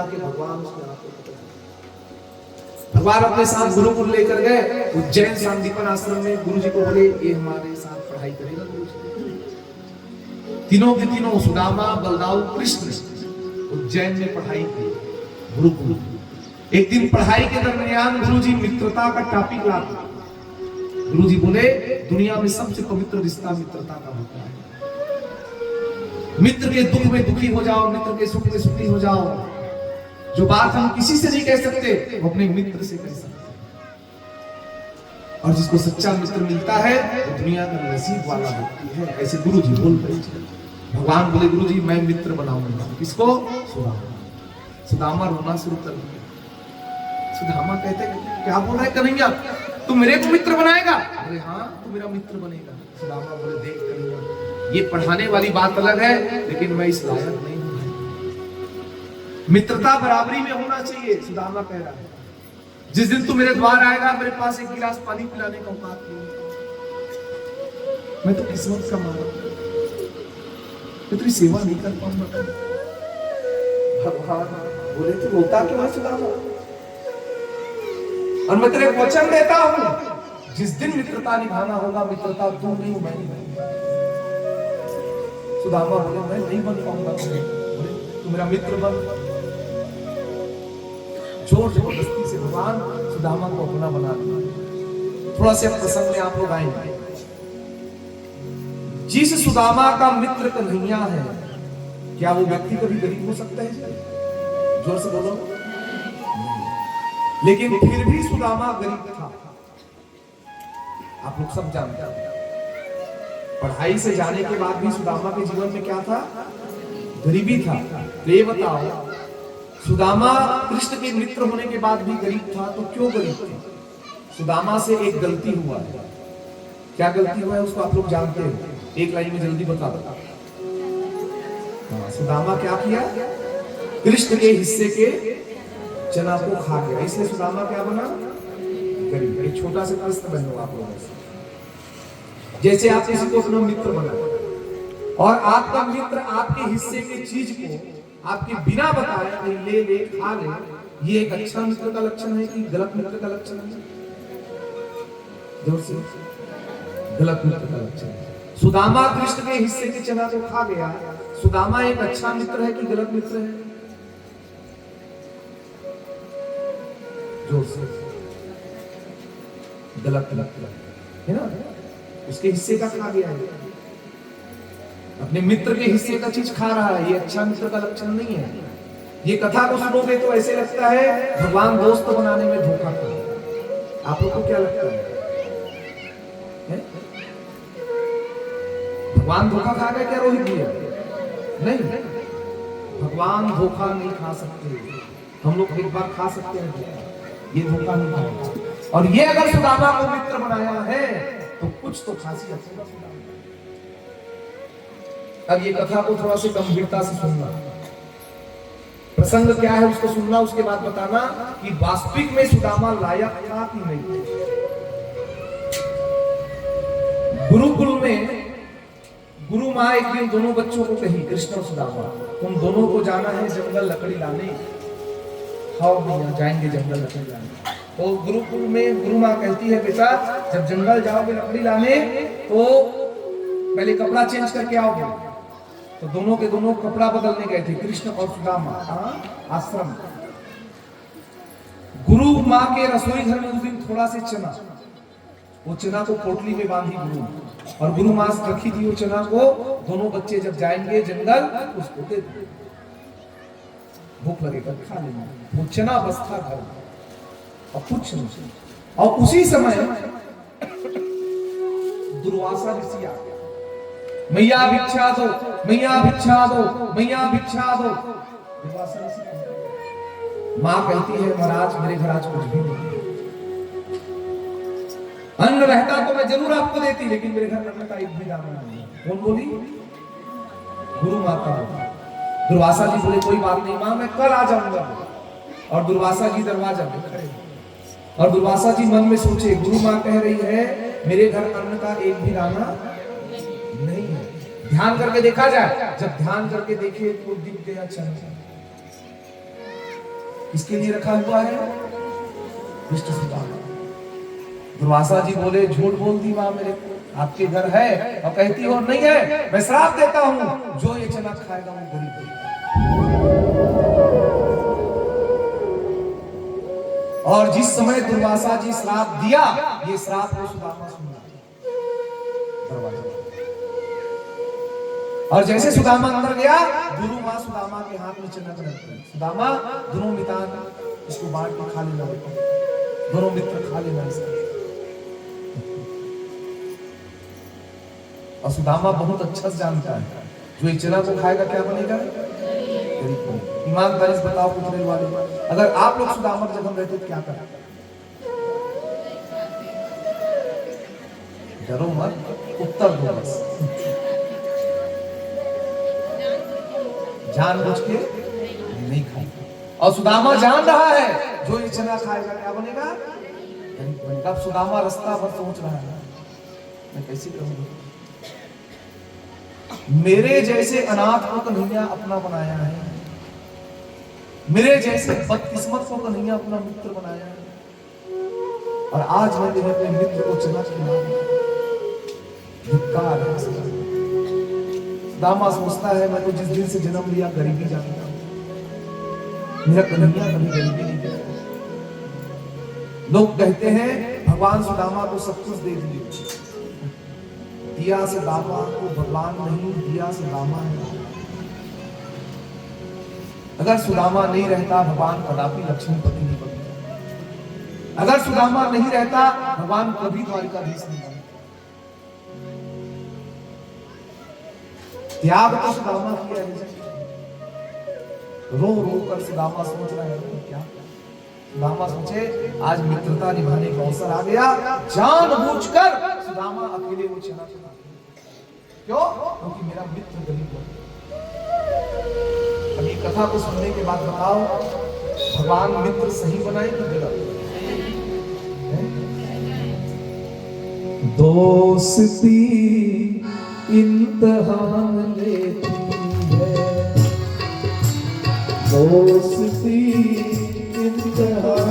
आके भगवान उसकी आंखों को भगवान अपने साथ गुरुकुल लेकर गए उज्जैन सांदीपन आश्रम में। गुरु जी को बोले ये हमारे साथ पढ़ाई करेगा। गुरु जी तीनों के तीनों सुदामा बलदाऊ कृष्ण उज्जैन में पढ़ाई की गुरुकुल। एक दिन पढ़ाई के दरमियान गुरु जी मित्रता का टॉपिक लाते। गुरु जी बोले दुनिया में सबसे पवित्र रिश्ता मित्रता का होता है। मित्र के दुख में दुखी हो जाओ, मित्र के सुख में सुखी हो जाओ। जो बात हम किसी से नहीं कह सकते वो अपने मित्र से कह सकते। और जिसको सच्चा मित्र मिलता है वो दुनिया का नसीब वाला व्यक्ति है। ऐसे गुरु जी बोल रहे थे। भगवान बोले गुरु जी मैं मित्र बनाऊंगा। किसको? सुदामा। सुदामा रोना शुरू कर दिया। सुदामा कहते क्या बोल रहा है कन्हैया, तू मेरे को मित्र बनाएगा? अरे हाँ तू मेरा मित्र बनेगा। सुदामा बोले देख कन्हैया ये पढ़ाने वाली बात अलग है लेकिन मैं इस लायक नहीं हूं। मित्रता बराबरी में होना चाहिए। सुदामा कह रहा है जिस दिन तू मेरे द्वार आएगा मेरे पास एक गिलास पानी पिलाने का औकात नहीं। मैं तो किस्मत का मारा, मैं तेरी सेवा नहीं कर पाऊंगा। भगवान बोले तू रोता क्यों है सुदामा? और मैं तेरे वचन देता हूं जिस दिन मित्रता निभाना होगा मित्रता तू नहीं मैं नहीं। सुदामा बोले मैं नहीं बन पाऊंगा। तू मेरा मित्र बन। जोर जबरदस्ती से भगवान सुदामा को अपना बना दिया। थोड़ा से प्रसंग में आप लोग आएंगे। जिस सुदामा का मित्र कन्हैया है क्या वो व्यक्ति कभी गरीब हो सकता है? जोर से बोलो। लेकिन फिर भी सुदामा गरीब था। आप लोग सब जानते हैं। पढ़ाई से जाने के बाद भी सुदामा के जीवन में क्या था? गरीबी था। तो ये बताओ सुदामा कृष्ण के मित्र होने के बाद भी गरीब था तो क्यों गरीब थे? सुदामा से एक गलती हुआ है। क्या गलती हुआ है उसको आप लोग जानते हो? एक लाइन में जल्दी बता दो। सुदामा क्या किया? कृष्ण के हिस्से के चना को खा गया, इसलिए सुदामा क्या बना? गरीब। एक छोटा सा प्रश्न बनो आप लोगों से। जैसे आप किसी को अपना मित्र बनाए और आपका मित्र आपके हिस्से की चीज को आपके बिना बताए कहीं ले खा ले, ये एक अच्छा मित्र का लक्षण है कि गलत मित्र का लक्षण है? जोर से। गलत मित्र का लक्षण है। सुदामा कृष्ण के हिस्से के चना को खा गया। सुदामा एक अच्छा मित्र है कि गलत मित्र है? जोर से। गलत है ना? उसके हिस्से का खा गया है। अपने मित्र के हिस्से का चीज खा रहा है, ये अच्छा मित्र का लक्षण नहीं है। ये कथा को सुनोगे तो ऐसे लगता है भगवान दोस्त बनाने में धोखा कर रहा है। आप लोग को क्या लगता है? भगवान धोखा खा गए क्या रोहित भैया? नहीं, भगवान धोखा नहीं खा सकते। हम लोग एक बार खा सकते हैं, ये धोखा नहीं खाएगा। और ये अगर सुदामा को मित्र बनाया है तो कुछ तो खासी अच्छी बात है। अब ये कथा को थोड़ा सी गंभीरता से सुनना। प्रसंग क्या है उसको सुनना, उसके बाद बताना कि वास्तविक में सुदामा लायक था कि नहीं। गुरुकुल में गुरु माँ एक दिन दोनों बच्चों को कही, कृष्ण और सुदामा, तुम दोनों को जाना है जंगल लकड़ी लाने। हाँ भैया जाएंगे जंगल लकड़ी लाने। तो गुरुकुल में गुरु माँ कहती है बेटा जब जंगल जाओगे लकड़ी लाने तो पहले कपड़ा चेंज करके आओगे। तो दोनों के दोनों कपड़ा बदलने गए थे, कृष्ण और सुदामा आश्रम। गुरु माँ के रसोई घर में उस दिन थोड़ा से चना, वो चना को पोटली में बांधी गुरु, और गुरु माँ रखी थी वो चना को। दोनों बच्चे जब जाएंगे जंगल उसको दे दो, भूख लगेगा खा लेना। वो चना बस था घर और कुछ नहीं। और उसी समय दुर्वासा ऋषि आ गया। मैया भिक्षा दो, मैया भिक्षा दो, मैया भिक्षा दो। दुर्वासा ऋषि माँ कहती है महाराज मेरे घर आज कुछ भी नहीं, अन्न रहता तो मैं जरूर आपको देती, लेकिन मेरे घर अन्न का एक भी दाना नहीं। कौन बोली? गुरु माता। दुर्वासा जी बोले कोई बात नहीं माँ, मैं कल आ जाऊंगा। और दुर्वासा जी दरवाजा में खड़े, और दुर्वासा जी मन में सोचे गुरु माँ कह रही है मेरे घर अन्न का एक भी दाना नहीं है। ध्यान करके देखा जाए, जब ध्यान करके देखिए तो दिख गया चना। किसके लिए रखा हुआ है? इष्ट सुदामा। दुर्वासा जी बोले झूठ बोलती मां मेरे को, आपके घर है और कहती हो नहीं है, मैं श्राप देता हूं जो ये चना खाएगा वो गरीब होगा। और जिस समय दुर्वासा जी श्राप दिया, ये श्राप को सुदामा सुना दरवाजा। और जैसे सुदामा अंदर गया, गुरु मां सुदामा के हाथ में चना रखती, सुदामा दोनों मितान इसको बांट के खा लेना, दोनों मित्र खा लेना इसका। और सुदामा बहुत अच्छा से जानता है जो इस चना को खाएगा क्या बनेगा? ईमानदारी से बताओ पुछने वाले, अगर आप लोग सुदामा की जगह रहते तो क्या करते? डरो मत, उत्तर दो बस। जानबूझ के नहीं खाएगा। और सुदामा जान रहा है जो ये चना खाएगा क्या बनेगा? गरीब बनेगा। अब सुदामा रास्ता भर सोच रहा है मैं कैसे करूंगा, मेरे जैसे अनाथ को कन्हैया अपना बनाया है, मेरे जैसे बदकिस्मत को कन्हैया अपना मित्र बनाया है, और आज मैंने अपने मित्र को चना खिलाया। धिक्कार है। सुदामा सोचता है मैं तो जिस दिन से जन्म लिया गरीबी जानता हूं, मेरा कन्हैया कभी गरीबी नहीं देखा। लोग कहते हैं भगवान सुदामा को सब कुछ दे दिए, दिया से दामा को भगवान नहीं, दिया से दामा है। अगर सुदामा नहीं रहता भगवान कदापि लक्ष्मीपति नहीं बनता, अगर सुदामा नहीं रहता भगवान कभी द्वारिकाधीश नहीं बनता। त्याग तो सुदामा किया है, रो रो कर सुदामा सोच रहा है क्या? सुदामा सोचे आज मित्रता निभाने का अवसर आ गया, जानबूझकर सुदामा अकेले वो चना खा। क्यों? क्योंकि मेरा मित्र गरीब है। अभी कथा को सुनने के बाद बताओ भगवान मित्र सही बनाए कि गलत? दोस्ती इम्तिहान लेती है, दोस्ती इम्तिहान